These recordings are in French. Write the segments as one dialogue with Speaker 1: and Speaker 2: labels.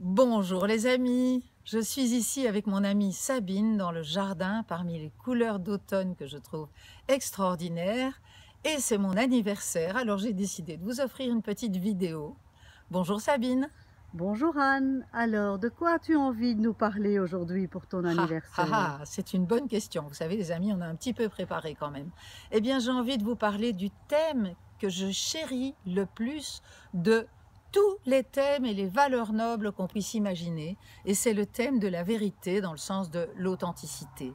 Speaker 1: Bonjour les amis, je suis ici avec mon amie Sabine dans le jardin parmi les couleurs d'automne que je trouve extraordinaires et c'est mon anniversaire, alors j'ai décidé de vous offrir une petite vidéo. Bonjour Sabine.
Speaker 2: Bonjour Anne, alors de quoi as-tu envie de nous parler aujourd'hui pour ton anniversaire?
Speaker 1: C'est une bonne question. Vous savez les amis, on a un petit peu préparé quand même. Eh bien j'ai envie de vous parler du thème que je chéris le plus de tous les thèmes et les valeurs nobles qu'on puisse imaginer, et c'est le thème de la vérité dans le sens de l'authenticité.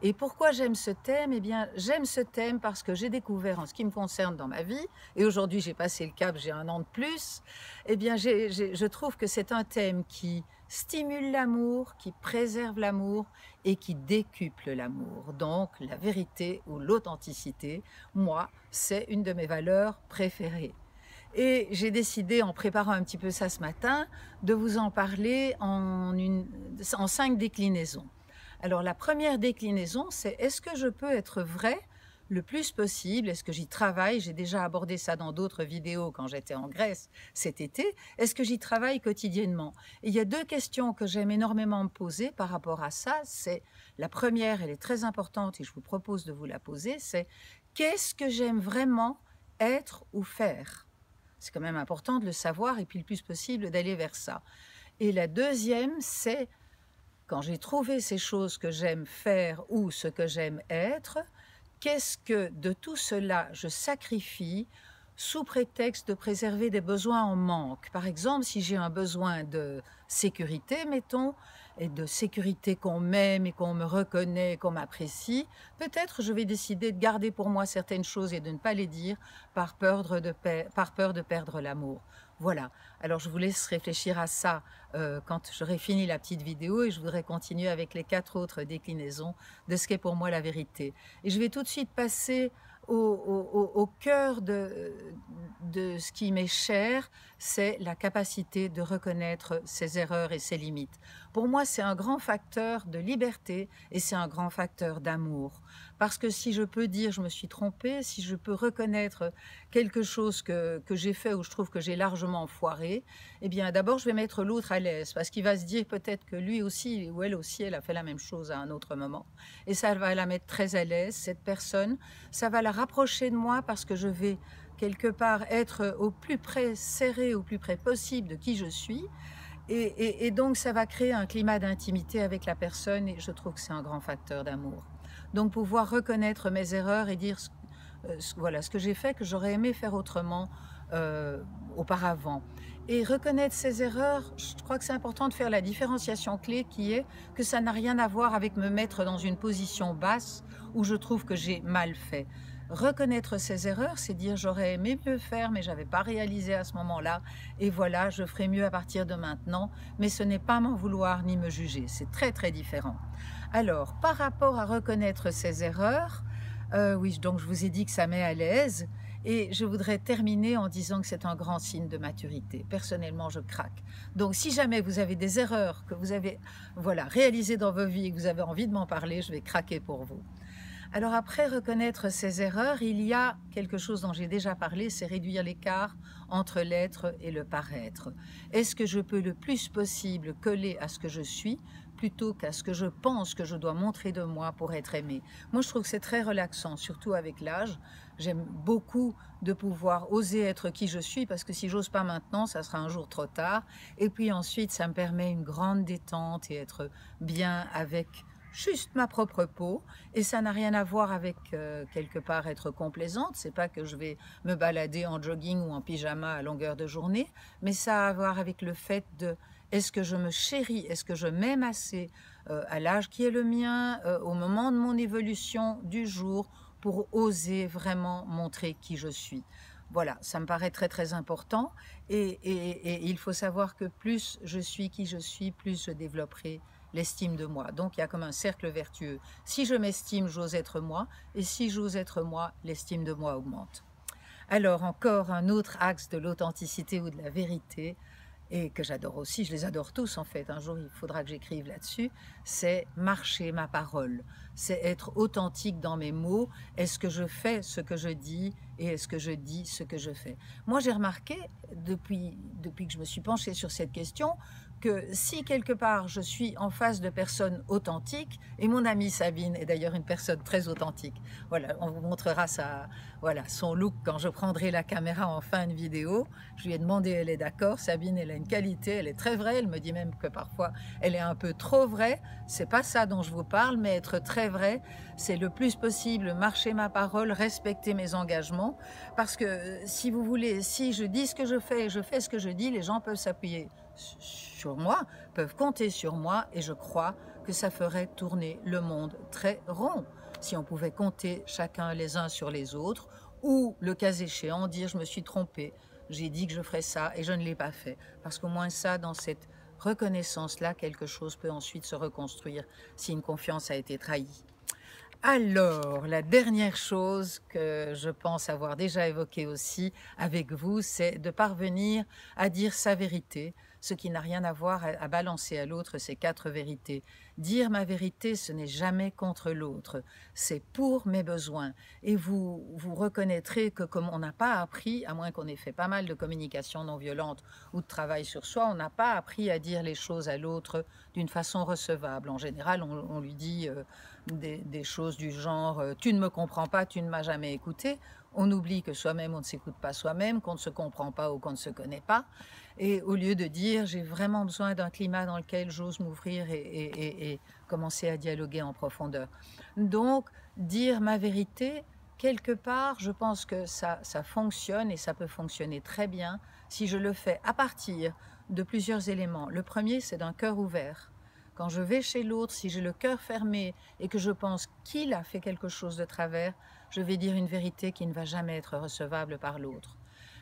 Speaker 1: Et pourquoi j'aime ce thème? Eh bien, j'aime ce thème parce que j'ai découvert en ce qui me concerne dans ma vie, et aujourd'hui j'ai passé le cap, j'ai 1 an de plus, eh bien je trouve que c'est un thème qui stimule l'amour, qui préserve l'amour et qui décuple l'amour. Donc la vérité ou l'authenticité, moi, c'est une de mes valeurs préférées. Et j'ai décidé, en préparant un petit peu ça ce matin, de vous en parler en 5 déclinaisons. Alors la première déclinaison, c'est est-ce que je peux être vrai le plus possible? Est-ce que j'y travaille? J'ai déjà abordé ça dans d'autres vidéos quand j'étais en Grèce cet été. Est-ce que j'y travaille quotidiennement? Et il y a 2 questions que j'aime énormément me poser par rapport à ça. C'est la première, elle est très importante et je vous propose de vous la poser, c'est qu'est-ce que j'aime vraiment être ou faire? C'est quand même important de le savoir et puis le plus possible d'aller vers ça. Et la deuxième, c'est quand j'ai trouvé ces choses que j'aime faire ou ce que j'aime être, qu'est-ce que de tout cela je sacrifie sous prétexte de préserver des besoins en manque? Par exemple, si j'ai un besoin de sécurité, mettons, et de sécurité qu'on m'aime et qu'on me reconnaît, qu'on m'apprécie, peut-être je vais décider de garder pour moi certaines choses et de ne pas les dire par peur de perdre l'amour. Voilà, alors je vous laisse réfléchir à ça quand j'aurai fini la petite vidéo et je voudrais continuer avec les 4 autres déclinaisons de ce qu'est pour moi la vérité. Et je vais tout de suite passer au cœur de ce qui m'est cher, c'est la capacité de reconnaître ses erreurs et ses limites. Pour moi, c'est un grand facteur de liberté et c'est un grand facteur d'amour. Parce que si je peux dire je me suis trompée, si je peux reconnaître quelque chose que j'ai fait ou je trouve que j'ai largement foiré, eh bien d'abord je vais mettre l'autre à l'aise parce qu'il va se dire peut-être que lui aussi ou elle aussi, elle a fait la même chose à un autre moment. Et ça va la mettre très à l'aise, cette personne. Ça va la rapprocher de moi parce que je vais quelque part être au plus près serré, au plus près possible de qui je suis. Et donc ça va créer un climat d'intimité avec la personne et je trouve que c'est un grand facteur d'amour. Donc pouvoir reconnaître mes erreurs et dire voilà, ce que j'ai fait, que j'aurais aimé faire autrement auparavant. Et reconnaître ses erreurs, je crois que c'est important de faire la différenciation clé qui est que ça n'a rien à voir avec me mettre dans une position basse où je trouve que j'ai mal fait. Reconnaître ses erreurs, c'est dire j'aurais aimé mieux faire mais j'avais pas réalisé à ce moment-là et voilà, je ferai mieux à partir de maintenant, mais ce n'est pas m'en vouloir ni me juger, c'est très très différent. Alors, par rapport à reconnaître ses erreurs, oui, donc je vous ai dit que ça met à l'aise et je voudrais terminer en disant que c'est un grand signe de maturité. Personnellement, je craque. Donc si jamais vous avez des erreurs que vous avez voilà, réalisées dans vos vies et que vous avez envie de m'en parler, je vais craquer pour vous. Alors après reconnaître ses erreurs, il y a quelque chose dont j'ai déjà parlé, c'est réduire l'écart entre l'être et le paraître. Est-ce que je peux le plus possible coller à ce que je suis plutôt qu'à ce que je pense que je dois montrer de moi pour être aimé? Moi, je trouve que c'est très relaxant, surtout avec l'âge. J'aime beaucoup de pouvoir oser être qui je suis parce que si j'ose pas maintenant, ça sera un jour trop tard. Et puis ensuite, ça me permet une grande détente et être bien avec juste ma propre peau et ça n'a rien à voir avec quelque part être complaisante, c'est pas que je vais me balader en jogging ou en pyjama à longueur de journée, mais ça a à voir avec le fait de est-ce que je me chéris, est-ce que je m'aime assez à l'âge qui est le mien, au moment de mon évolution du jour pour oser vraiment montrer qui je suis. Voilà, ça me paraît très très important et il faut savoir que plus je suis qui je suis, plus je développerai l'estime de moi. Donc il y a comme un cercle vertueux. Si je m'estime, j'ose être moi, et si j'ose être moi, l'estime de moi augmente. Alors encore un autre axe de l'authenticité ou de la vérité, et que j'adore aussi, je les adore tous en fait, un jour il faudra que j'écrive là-dessus, c'est marcher ma parole, c'est être authentique dans mes mots, est-ce que je fais ce que je dis et est-ce que je dis ce que je fais? Moi j'ai remarqué, depuis que je me suis penchée sur cette question, que si quelque part je suis en face de personnes authentiques, et mon amie Sabine est d'ailleurs une personne très authentique, voilà, on vous montrera voilà, son look quand je prendrai la caméra en fin de vidéo. Je lui ai demandé, elle est d'accord. Sabine, elle a une qualité, elle est très vraie, elle me dit même que parfois elle est un peu trop vraie. C'est pas ça dont je vous parle, mais être très vrai, c'est le plus possible marcher ma parole, respecter mes engagements, parce que si vous voulez, si je dis ce que je fais et je fais ce que je dis, les gens peuvent s'appuyer sur moi, peuvent compter sur moi, et je crois que ça ferait tourner le monde très rond si on pouvait compter chacun les uns sur les autres, ou le cas échéant dire je me suis trompé, j'ai dit que je ferais ça et je ne l'ai pas fait, parce qu'au moins ça, dans cette reconnaissance-là, quelque chose peut ensuite se reconstruire si une confiance a été trahie. Alors, la dernière chose que je pense avoir déjà évoquée aussi avec vous, c'est de parvenir à dire sa vérité, ce qui n'a rien à voir à balancer à l'autre ces 4 vérités. Dire ma vérité, ce n'est jamais contre l'autre, c'est pour mes besoins. Et vous reconnaîtrez que comme on n'a pas appris, à moins qu'on ait fait pas mal de communication non violente ou de travail sur soi, on n'a pas appris à dire les choses à l'autre d'une façon recevable. En général, on lui dit des choses du genre « tu ne me comprends pas, tu ne m'as jamais écouté ». On oublie que soi-même, on ne s'écoute pas soi-même, qu'on ne se comprend pas ou qu'on ne se connaît pas. Et au lieu de dire « j'ai vraiment besoin d'un climat dans lequel j'ose m'ouvrir et commencer à dialoguer en profondeur ». Donc, dire ma vérité, quelque part, je pense que ça fonctionne, et ça peut fonctionner très bien si je le fais à partir de plusieurs éléments. Le premier, c'est d'un cœur ouvert. Quand je vais chez l'autre, si j'ai le cœur fermé et que je pense qu'il a fait quelque chose de travers, je vais dire une vérité qui ne va jamais être recevable par l'autre.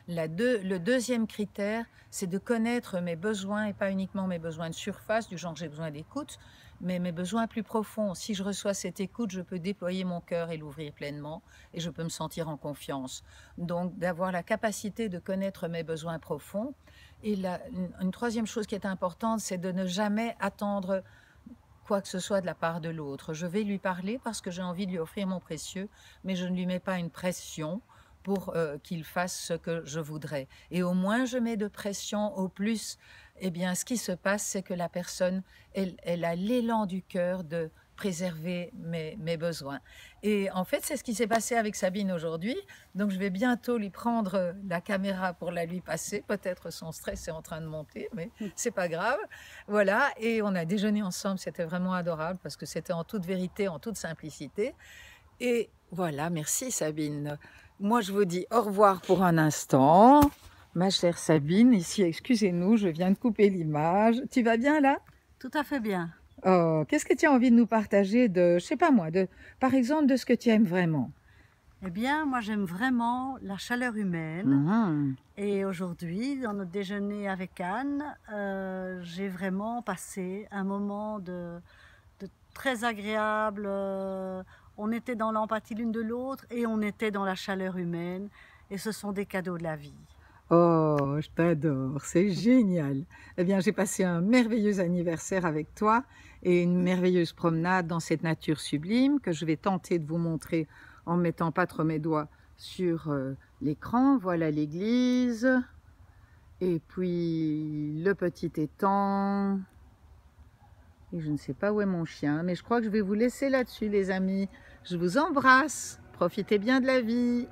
Speaker 1: Le deuxième critère, c'est de connaître mes besoins, et pas uniquement mes besoins de surface, du genre j'ai besoin d'écoute, mais mes besoins plus profonds. Si je reçois cette écoute, je peux déployer mon cœur et l'ouvrir pleinement, et je peux me sentir en confiance. Donc d'avoir la capacité de connaître mes besoins profonds. Et une troisième chose qui est importante, c'est de ne jamais attendre quoi que ce soit de la part de l'autre. Je vais lui parler parce que j'ai envie de lui offrir mon précieux, mais je ne lui mets pas une pression pour qu'il fasse ce que je voudrais. Et au moins je mets de pression, au plus, eh bien, ce qui se passe, c'est que la personne, elle a l'élan du cœur de préserver mes besoins. Et en fait, c'est ce qui s'est passé avec Sabine aujourd'hui. Donc, je vais bientôt lui prendre la caméra pour la lui passer. Peut-être son stress est en train de monter, mais c'est pas grave. Voilà, et on a déjeuné ensemble. C'était vraiment adorable parce que c'était en toute vérité, en toute simplicité. Et voilà, merci Sabine. Moi, je vous dis au revoir pour un instant. Ma chère Sabine, ici, excusez-nous, je viens de couper l'image. Tu vas bien là?
Speaker 2: Tout à fait bien.
Speaker 1: Oh, qu'est-ce que tu as envie de nous partager de, je sais pas moi, par exemple, de ce que tu aimes vraiment?
Speaker 2: Eh bien, moi j'aime vraiment la chaleur humaine.
Speaker 1: Mhm.
Speaker 2: Et aujourd'hui, dans notre déjeuner avec Anne, j'ai vraiment passé un moment de très agréable. On était dans l'empathie l'une de l'autre et on était dans la chaleur humaine. Et ce sont des cadeaux de la vie.
Speaker 1: Oh, je t'adore, c'est génial. Eh bien, j'ai passé un merveilleux anniversaire avec toi et une merveilleuse promenade dans cette nature sublime que je vais tenter de vous montrer en mettant pas trop mes doigts sur l'écran. Voilà l'église et puis le petit étang. Et je ne sais pas où est mon chien, mais je crois que je vais vous laisser là-dessus, les amis. Je vous embrasse. Profitez bien de la vie.